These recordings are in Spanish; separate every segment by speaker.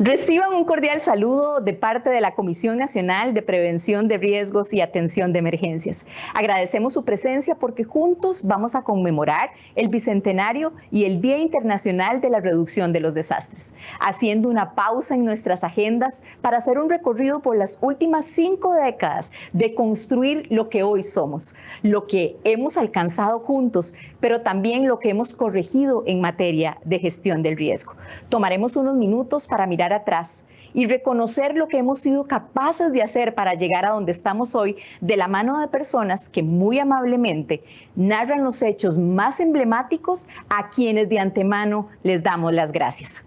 Speaker 1: Reciban un cordial saludo de parte de la Comisión Nacional de Prevención de Riesgos y Atención de Emergencias. Agradecemos su presencia porque juntos vamos a conmemorar el Bicentenario y el Día Internacional de la Reducción de los Desastres, haciendo una pausa en nuestras agendas para hacer un recorrido por las últimas 5 décadas de construir lo que hoy somos, lo que hemos alcanzado juntos, pero también lo que hemos corregido en materia de gestión del riesgo. Tomaremos unos minutos para mirar atrás y reconocer lo que hemos sido capaces de hacer para llegar a donde estamos hoy, de la mano de personas que muy amablemente narran los hechos más emblemáticos, a quienes de antemano les damos las gracias.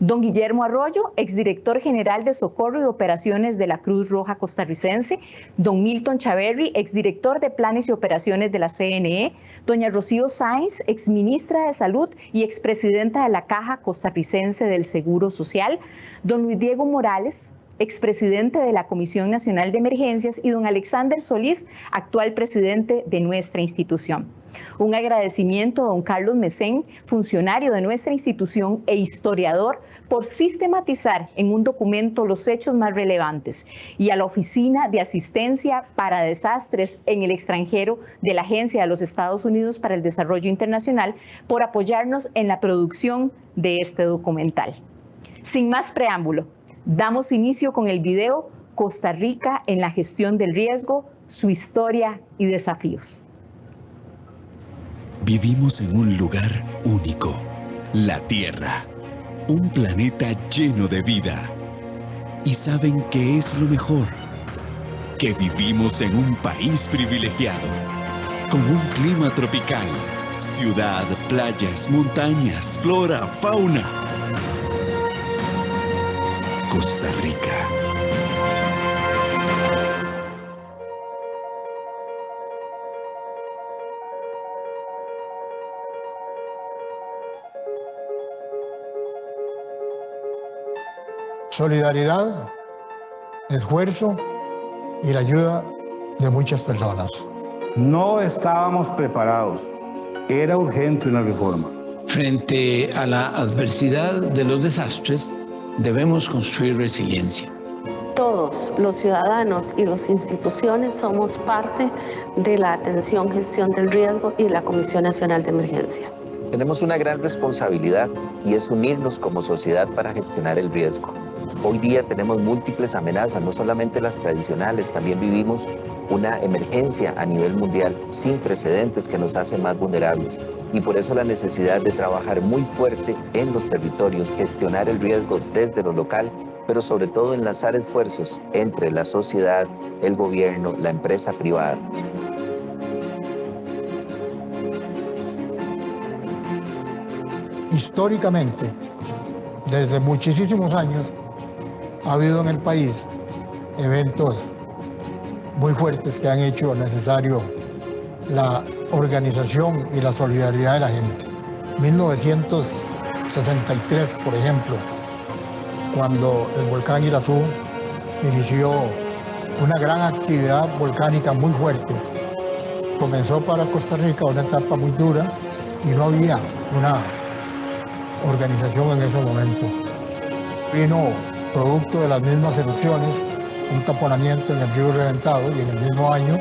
Speaker 1: Don Guillermo Arroyo, exdirector general de Socorro y Operaciones de la Cruz Roja Costarricense. Don Milton Chaverri, exdirector de Planes y Operaciones de la CNE. Doña Rocío Sáenz, exministra de Salud y expresidenta de la Caja Costarricense del Seguro Social. Don Luis Diego Morales, expresidente de la Comisión Nacional de Emergencias, y don Alexander Solís, actual presidente de nuestra institución. Un agradecimiento a don Carlos Mesén, funcionario de nuestra institución e historiador, por sistematizar en un documento los hechos más relevantes, y a la Oficina de Asistencia para Desastres en el Extranjero de la Agencia de los Estados Unidos para el Desarrollo Internacional por apoyarnos en la producción de este documental. Sin más preámbulo, damos inicio con el video Costa Rica en la gestión del riesgo, su historia y desafíos.
Speaker 2: Vivimos en un lugar único, la Tierra, un planeta lleno de vida. ¿Y saben qué es lo mejor? Que vivimos en un país privilegiado, con un clima tropical, ciudad, playas, montañas, flora, fauna. Costa Rica.
Speaker 3: Solidaridad, esfuerzo y la ayuda de muchas personas.
Speaker 4: No estábamos preparados. Era urgente una reforma.
Speaker 5: Frente a la adversidad de los desastres, debemos construir resiliencia.
Speaker 6: Todos los ciudadanos y las instituciones somos parte de la atención, gestión del riesgo y la Comisión Nacional de Emergencia.
Speaker 7: Tenemos una gran responsabilidad y es unirnos como sociedad para gestionar el riesgo. Hoy día tenemos múltiples amenazas, no solamente las tradicionales, también vivimos una emergencia a nivel mundial sin precedentes que nos hace más vulnerables. Y por eso la necesidad de trabajar muy fuerte en los territorios, gestionar el riesgo desde lo local, pero sobre todo enlazar esfuerzos entre la sociedad, el gobierno, la empresa privada.
Speaker 3: Históricamente, desde muchísimos años, ha habido en el país eventos muy fuertes que han hecho necesario la organización y la solidaridad de la gente. 1963, por ejemplo, cuando el volcán Irazú inició una gran actividad volcánica muy fuerte. Comenzó para Costa Rica una etapa muy dura y no había una organización en ese momento. Vino producto de las mismas erupciones, un taponamiento en el río Reventado, y en el mismo año,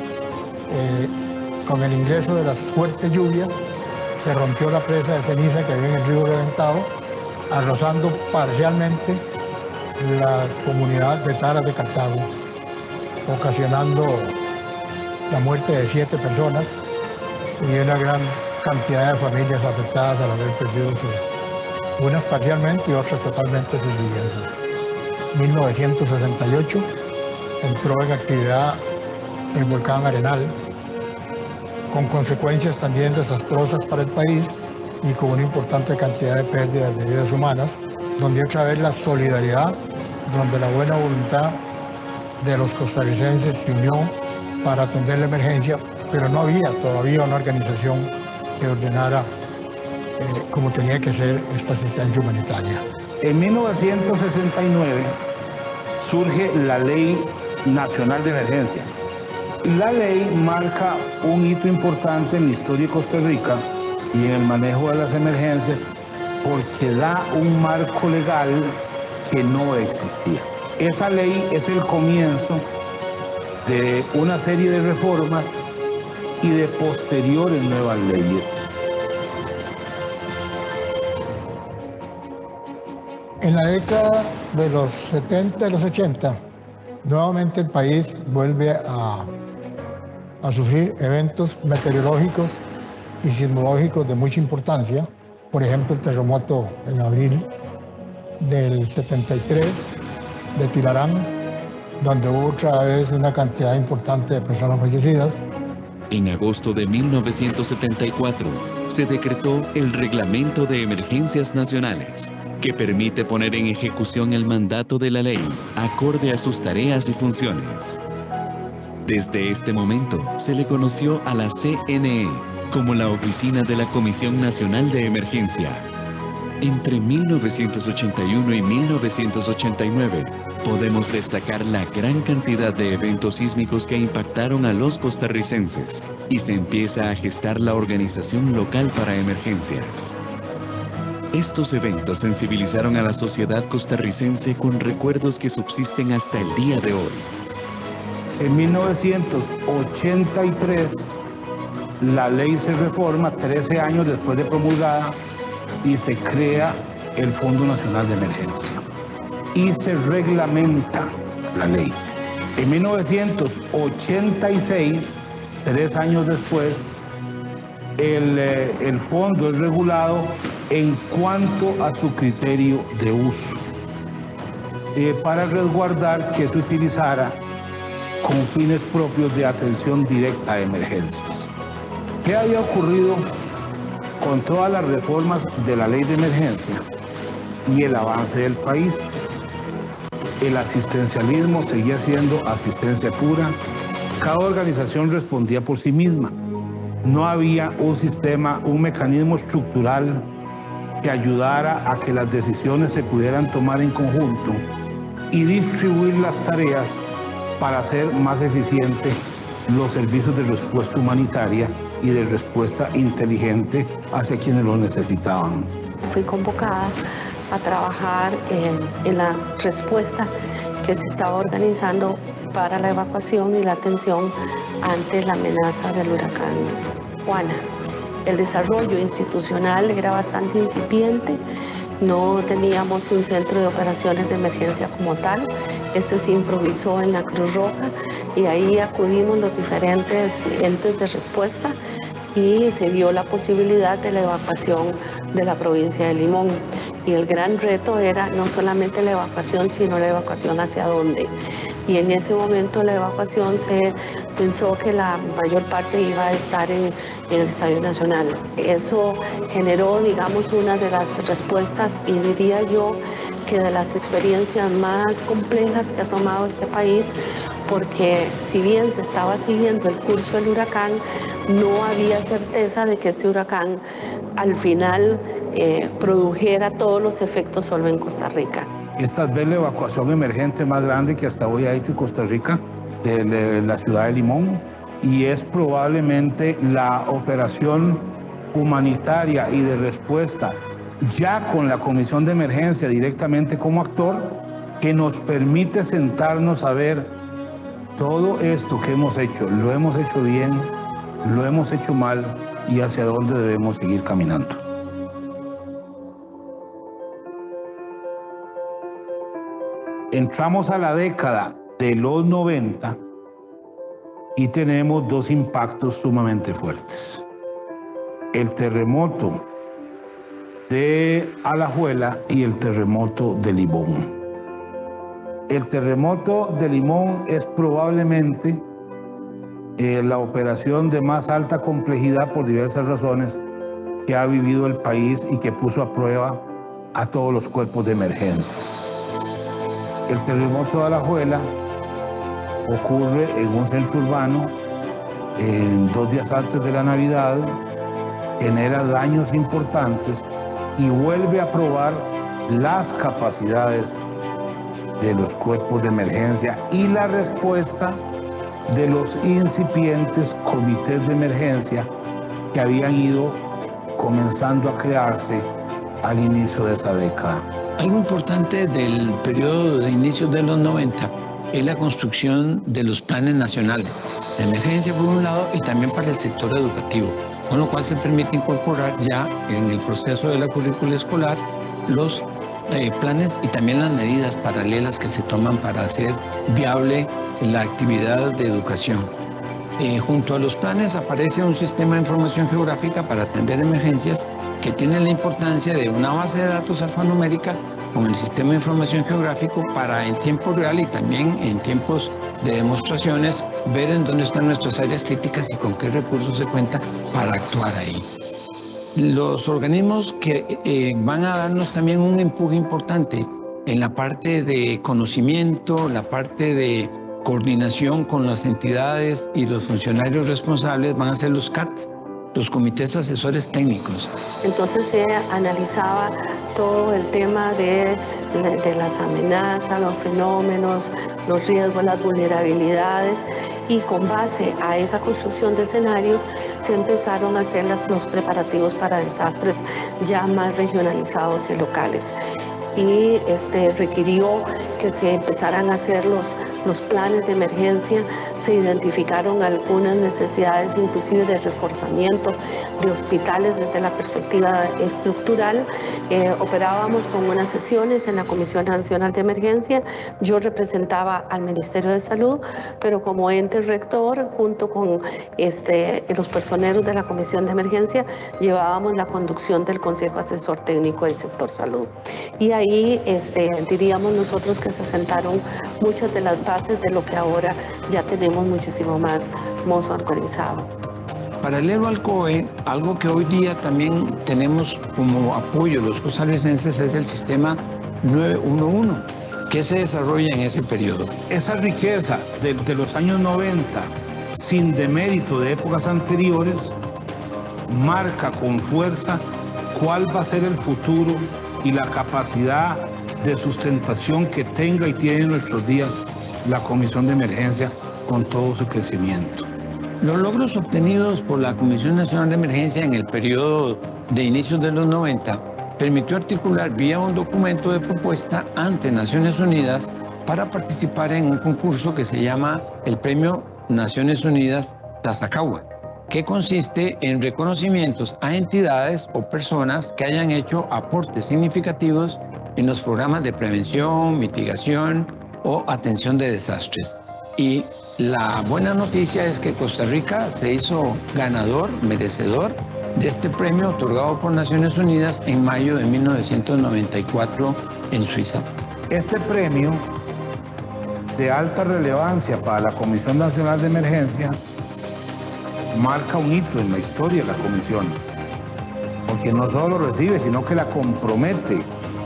Speaker 3: con el ingreso de las fuertes lluvias, se rompió la presa de ceniza que había en el río Reventado, arrasando parcialmente la comunidad de Taras de Cartago, ocasionando la muerte de 7 personas y una gran cantidad de familias afectadas al haber perdido unas parcialmente y otras totalmente sus viviendas. 1968 entró en actividad el volcán Arenal, con consecuencias también desastrosas para el país y con una importante cantidad de pérdidas de vidas humanas, donde otra vez la solidaridad, donde la buena voluntad de los costarricenses se unió para atender la emergencia, pero no había todavía una organización que ordenara como tenía que ser esta asistencia humanitaria.
Speaker 4: En 1969 surge la Ley Nacional de Emergencia. La ley marca un hito importante en la historia de Costa Rica y en el manejo de las emergencias porque da un marco legal que no existía. Esa ley es el comienzo de una serie de reformas y de posteriores nuevas leyes.
Speaker 3: En la década de los 70 y los 80, nuevamente el país vuelve a sufrir eventos meteorológicos y sismológicos de mucha importancia. Por ejemplo, el terremoto en abril del 73 de Tilarán, donde hubo otra vez una cantidad importante de personas fallecidas.
Speaker 2: En agosto de 1974 se decretó el Reglamento de Emergencias Nacionales, que permite poner en ejecución el mandato de la ley acorde a sus tareas y funciones. Desde este momento se le conoció a la CNE como la Oficina de la Comisión Nacional de Emergencia. Entre 1981 y 1989 podemos destacar la gran cantidad de eventos sísmicos que impactaron a los costarricenses y se empieza a gestar la organización local para emergencias. Estos eventos sensibilizaron a la sociedad costarricense con recuerdos que subsisten hasta el día de hoy.
Speaker 4: En 1983, la ley se reforma 13 años después de promulgada y se crea el Fondo Nacional de Emergencia y se reglamenta la ley. En 1986, 3 años después, el fondo es regulado en cuanto a su criterio de uso, para resguardar que se utilizara con fines propios de atención directa a emergencias. ¿Qué había ocurrido con todas las reformas de la ley de emergencia y el avance del país? El asistencialismo seguía siendo asistencia pura, cada organización respondía por sí misma. No había un sistema, un mecanismo estructural que ayudara a que las decisiones se pudieran tomar en conjunto y distribuir las tareas para hacer más eficiente los servicios de respuesta humanitaria y de respuesta inteligente hacia quienes lo necesitaban.
Speaker 6: Fui convocada a trabajar en la respuesta que se estaba organizando para la evacuación y la atención ante la amenaza del huracán Juana. El desarrollo institucional era bastante incipiente, no teníamos un centro de operaciones de emergencia como tal, este se improvisó en la Cruz Roja y ahí acudimos los diferentes entes de respuesta y se dio la posibilidad de la evacuación de la provincia de Limón. Y el gran reto era no solamente la evacuación, sino la evacuación hacia dónde. Y en ese momento la evacuación se pensó que la mayor parte iba a estar en el Estadio Nacional. Eso generó, digamos, una de las respuestas y diría yo que de las experiencias más complejas que ha tomado este país, porque si bien se estaba siguiendo el curso del huracán, no había certeza de que este huracán al final produjera todos los efectos solo en Costa Rica.
Speaker 4: Esta es la evacuación emergente más grande que hasta hoy ha hecho Costa Rica, de la ciudad de Limón, y es probablemente la operación humanitaria y de respuesta, ya con la Comisión de Emergencia directamente como actor, que nos permite sentarnos a ver todo esto que hemos hecho, lo hemos hecho bien, lo hemos hecho mal y hacia dónde debemos seguir caminando. Entramos a la década de los 90 y tenemos dos impactos sumamente fuertes. El terremoto de Alajuela y el terremoto de Limón. El terremoto de Limón es probablemente la operación de más alta complejidad por diversas razones que ha vivido el país y que puso a prueba a todos los cuerpos de emergencia. El terremoto de Alajuela ocurre en un centro urbano 2 días antes de la Navidad, genera daños importantes y vuelve a probar las capacidades de los cuerpos de emergencia y la respuesta de los incipientes comités de emergencia que habían ido comenzando a crearse al inicio de esa década.
Speaker 5: Algo importante del periodo de inicios de los 90 es la construcción de los planes nacionales de emergencia por un lado y también para el sector educativo, con lo cual se permite incorporar ya en el proceso de la currícula escolar los planes y también las medidas paralelas que se toman para hacer viable la actividad de educación. Junto a los planes aparece un sistema de información geográfica para atender emergencias que tiene la importancia de una base de datos alfanumérica con el sistema de información geográfico para en tiempo real y también en tiempos de demostraciones ver en dónde están nuestras áreas críticas y con qué recursos se cuenta para actuar ahí. Los organismos que van a darnos también un empuje importante en la parte de conocimiento, la parte de coordinación con las entidades y los funcionarios responsables van a ser los CAT, los comités asesores técnicos.
Speaker 6: Entonces se analizaba todo el tema de las amenazas, los fenómenos, los riesgos, las vulnerabilidades, y con base a esa construcción de escenarios se empezaron a hacer los preparativos para desastres ya más regionalizados y locales. Y requirió que se empezaran a hacer los planes de emergencia, se identificaron algunas necesidades inclusive de reforzamiento de hospitales desde la perspectiva estructural. Operábamos con unas sesiones en la Comisión Nacional de Emergencia. Yo representaba al Ministerio de Salud, pero como ente rector, junto con los personeros de la Comisión de Emergencia, llevábamos la conducción del Consejo Asesor Técnico del Sector Salud. Y ahí diríamos nosotros que se sentaron muchas de las bases de lo que ahora ya tenemos muchísimo más organizado.
Speaker 5: Paralelo al COE, algo que hoy día también tenemos como apoyo los costarricenses es el sistema 911, que se desarrolla en ese periodo.
Speaker 4: Esa riqueza de los años 90, sin demérito de épocas anteriores, marca con fuerza cuál va a ser el futuro y la capacidad de sustentación que tenga y tiene en nuestros días la Comisión de Emergencia con todo su crecimiento.
Speaker 5: Los logros obtenidos por la Comisión Nacional de Emergencia en el periodo de inicios de los 90 permitió articular vía un documento de propuesta ante Naciones Unidas para participar en un concurso que se llama el Premio Naciones Unidas Tazacahua, que consiste en reconocimientos a entidades o personas que hayan hecho aportes significativos en los programas de prevención, mitigación o atención de desastres. Y la buena noticia es que Costa Rica se hizo ganador, merecedor de este premio otorgado por Naciones Unidas en mayo de 1994 en Suiza.
Speaker 4: Este premio de alta relevancia para la Comisión Nacional de Emergencia marca un hito en la historia de la Comisión, porque no solo lo recibe, sino que la compromete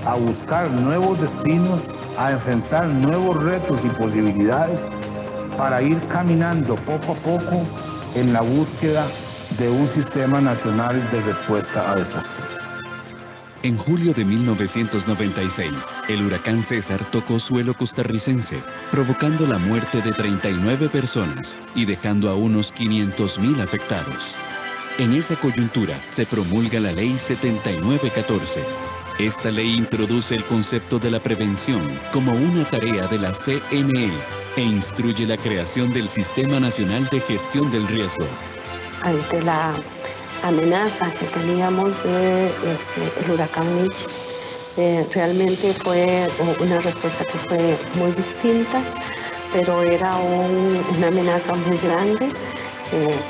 Speaker 4: a buscar nuevos destinos, a enfrentar nuevos retos y posibilidades para ir caminando poco a poco en la búsqueda de un sistema nacional de respuesta a desastres.
Speaker 2: En julio de 1996, el huracán César tocó suelo costarricense, provocando la muerte de 39 personas y dejando a unos 500.000 afectados. En esa coyuntura se promulga la Ley 7914. Esta ley introduce el concepto de la prevención como una tarea de la CNE e instruye la creación del Sistema Nacional de Gestión del Riesgo.
Speaker 6: Ante la amenaza que teníamos de el huracán Mitch, realmente fue una respuesta que fue muy distinta, pero era una amenaza muy grande.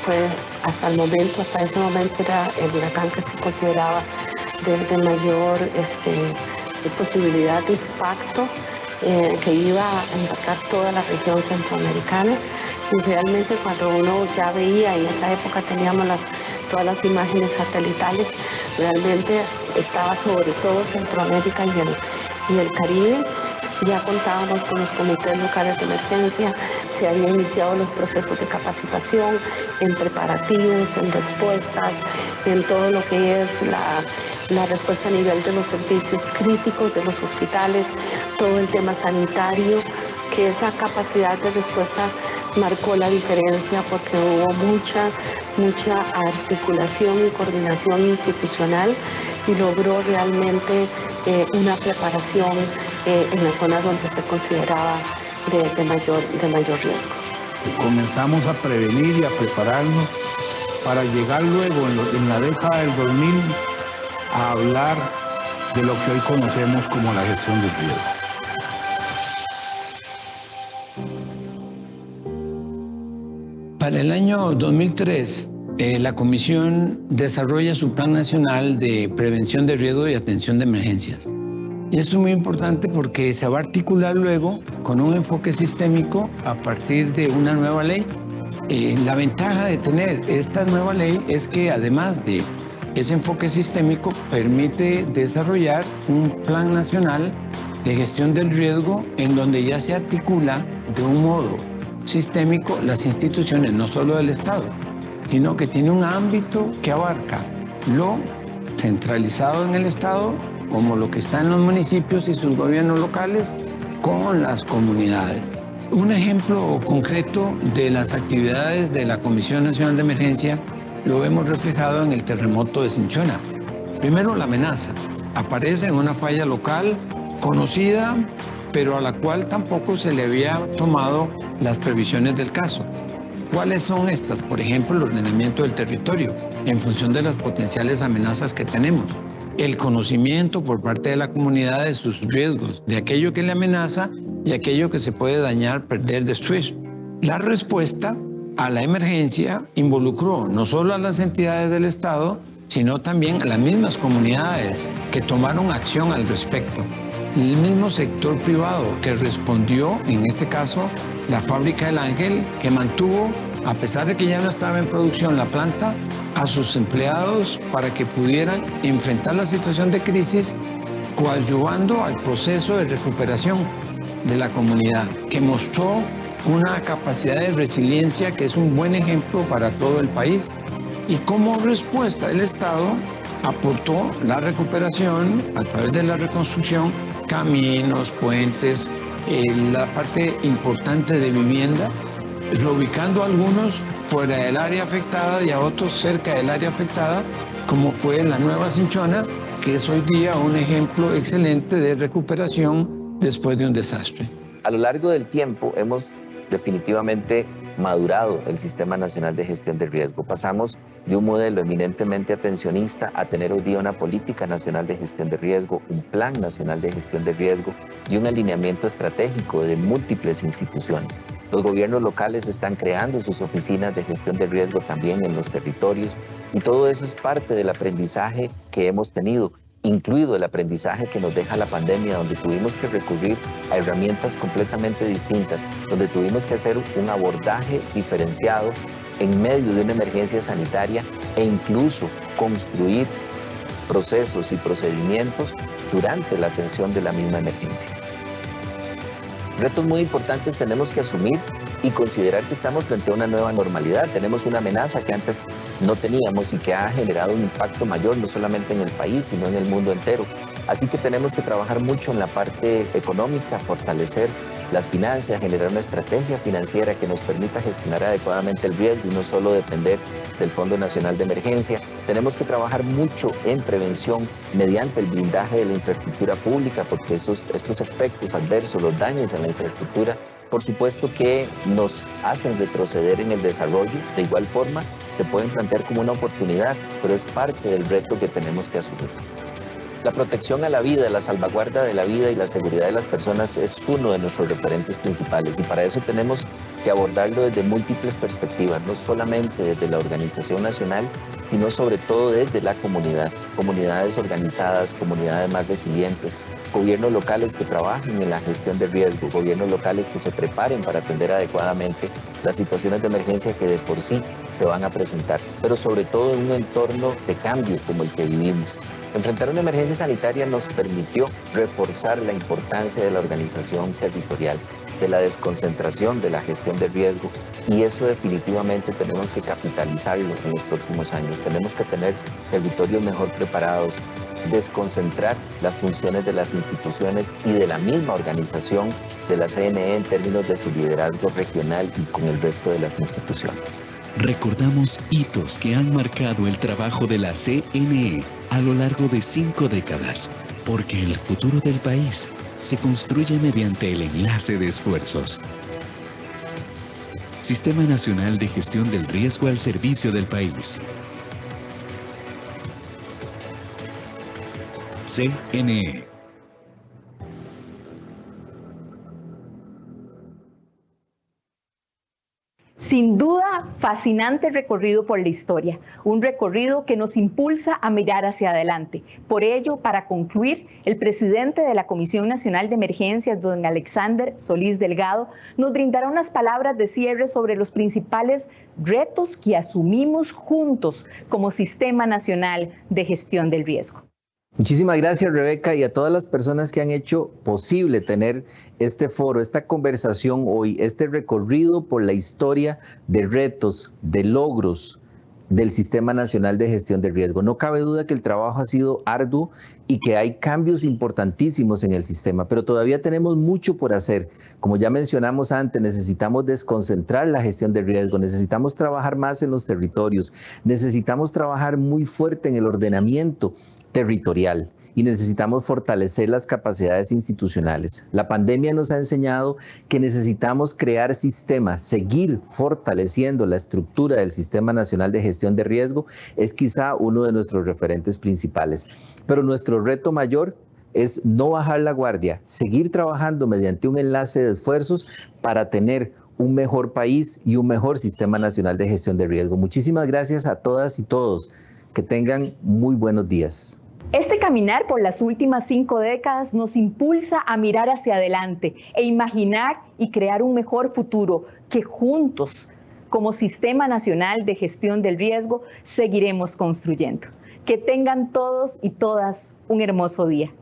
Speaker 6: Fue hasta ese momento era el huracán que se consideraba de mayor posibilidad de impacto, que iba a impactar toda la región centroamericana. Y realmente cuando uno ya veía, y en esa época teníamos todas las imágenes satelitales, realmente estaba sobre todo Centroamérica y el Caribe. Ya contábamos con los comités locales de emergencia, se habían iniciado los procesos de capacitación, en preparativos, en respuestas, en todo lo que es la respuesta a nivel de los servicios críticos de los hospitales, todo el tema sanitario, que esa capacidad de respuesta marcó la diferencia porque hubo mucha articulación y coordinación institucional y logró realmente una preparación en las zonas donde se consideraba de mayor riesgo.
Speaker 4: Comenzamos a prevenir y a prepararnos para llegar luego en la década del 2000 a hablar de lo que hoy conocemos como la gestión del riesgo.
Speaker 5: Para el año 2003, la Comisión desarrolla su Plan Nacional de Prevención de Riesgo y Atención de Emergencias. Y esto es muy importante porque se va a articular luego con un enfoque sistémico a partir de una nueva ley. La ventaja de tener esta nueva ley es que además de ese enfoque sistémico permite desarrollar un plan nacional de gestión del riesgo en donde ya se articula de un modo sistémico las instituciones, no solo del Estado, sino que tiene un ámbito que abarca lo centralizado en el Estado, como lo que está en los municipios y sus gobiernos locales, con las comunidades. Un ejemplo concreto de las actividades de la Comisión Nacional de Emergencia lo vemos reflejado en el terremoto de Cinchona. Primero, la amenaza. Aparece en una falla local conocida, pero a la cual tampoco se le había tomado las previsiones del caso. ¿Cuáles son estas? Por ejemplo, el ordenamiento del territorio en función de las potenciales amenazas que tenemos. El conocimiento por parte de la comunidad de sus riesgos, de aquello que le amenaza y aquello que se puede dañar, perder, destruir. La respuesta a la emergencia involucró no solo a las entidades del Estado, sino también a las mismas comunidades que tomaron acción al respecto. El mismo sector privado que respondió, en este caso, la Fábrica del Ángel, que mantuvo, a pesar de que ya no estaba en producción la planta, a sus empleados para que pudieran enfrentar la situación de crisis, coadyuvando al proceso de recuperación de la comunidad, que mostró una capacidad de resiliencia que es un buen ejemplo para todo el país. Y como respuesta el Estado aportó la recuperación a través de la reconstrucción, caminos, puentes, la parte importante de vivienda, reubicando a algunos fuera del área afectada y a otros cerca del área afectada, como fue la Nueva Cinchona, que es hoy día un ejemplo excelente de recuperación después de un desastre.
Speaker 7: A lo largo del tiempo hemos definitivamente madurado el Sistema Nacional de Gestión de Riesgo. Pasamos de un modelo eminentemente atencionista a tener hoy día una política nacional de gestión de riesgo, un plan nacional de gestión de riesgo y un alineamiento estratégico de múltiples instituciones. Los gobiernos locales están creando sus oficinas de gestión de riesgo también en los territorios y todo eso es parte del aprendizaje que hemos tenido, incluido el aprendizaje que nos deja la pandemia, donde tuvimos que recurrir a herramientas completamente distintas, donde tuvimos que hacer un abordaje diferenciado en medio de una emergencia sanitaria e incluso construir procesos y procedimientos durante la atención de la misma emergencia. Retos muy importantes tenemos que asumir y considerar que estamos frente a una nueva normalidad. Tenemos una amenaza que antes no teníamos y que ha generado un impacto mayor no solamente en el país, sino en el mundo entero. Así que tenemos que trabajar mucho en la parte económica, fortalecer las finanzas, generar una estrategia financiera que nos permita gestionar adecuadamente el riesgo y no solo depender del Fondo Nacional de Emergencia. Tenemos que trabajar mucho en prevención mediante el blindaje de la infraestructura pública, porque estos efectos adversos, los daños a la infraestructura, por supuesto que nos hacen retroceder en el desarrollo. De igual forma, se pueden plantear como una oportunidad, pero es parte del reto que tenemos que asumir. La protección a la vida, la salvaguarda de la vida y la seguridad de las personas es uno de nuestros referentes principales y para eso tenemos que abordarlo desde múltiples perspectivas, no solamente desde la organización nacional, sino sobre todo desde la comunidad, comunidades organizadas, comunidades más resilientes, gobiernos locales que trabajen en la gestión de riesgo, gobiernos locales que se preparen para atender adecuadamente las situaciones de emergencia que de por sí se van a presentar, pero sobre todo en un entorno de cambio como el que vivimos. Enfrentar una emergencia sanitaria nos permitió reforzar la importancia de la organización territorial, de la desconcentración de la gestión de riesgo y eso definitivamente tenemos que capitalizarlo en los próximos años. Tenemos que tener territorios mejor preparados, desconcentrar las funciones de las instituciones y de la misma organización de la CNE en términos de su liderazgo regional y con el resto de las instituciones.
Speaker 2: Recordamos hitos que han marcado el trabajo de la CNE a lo largo de 5 décadas, porque el futuro del país se construye mediante el enlace de esfuerzos. Sistema Nacional de Gestión del Riesgo al servicio del país. CNE.
Speaker 1: Sin duda, fascinante recorrido por la historia, un recorrido que nos impulsa a mirar hacia adelante. Por ello, para concluir, el presidente de la Comisión Nacional de Emergencias, don Alexander Solís Delgado, nos brindará unas palabras de cierre sobre los principales retos que asumimos juntos como Sistema Nacional de Gestión del Riesgo.
Speaker 7: Muchísimas gracias, Rebeca, y a todas las personas que han hecho posible tener este foro, esta conversación hoy, este recorrido por la historia de retos, de logros del Sistema Nacional de Gestión de Riesgo. No cabe duda que el trabajo ha sido arduo y que hay cambios importantísimos en el sistema, pero todavía tenemos mucho por hacer. Como ya mencionamos antes, necesitamos desconcentrar la gestión de riesgo, necesitamos trabajar más en los territorios, necesitamos trabajar muy fuerte en el ordenamiento territorial y necesitamos fortalecer las capacidades institucionales. La pandemia nos ha enseñado que necesitamos crear sistemas, seguir fortaleciendo la estructura del Sistema Nacional de Gestión de Riesgo es quizá uno de nuestros referentes principales. Pero nuestro reto mayor es no bajar la guardia, seguir trabajando mediante un enlace de esfuerzos para tener un mejor país y un mejor Sistema Nacional de Gestión de Riesgo. Muchísimas gracias a todas y todos. Que tengan muy buenos días.
Speaker 1: Este caminar por las últimas 5 décadas nos impulsa a mirar hacia adelante e imaginar y crear un mejor futuro que juntos, como Sistema Nacional de Gestión del Riesgo, seguiremos construyendo. Que tengan todos y todas un hermoso día.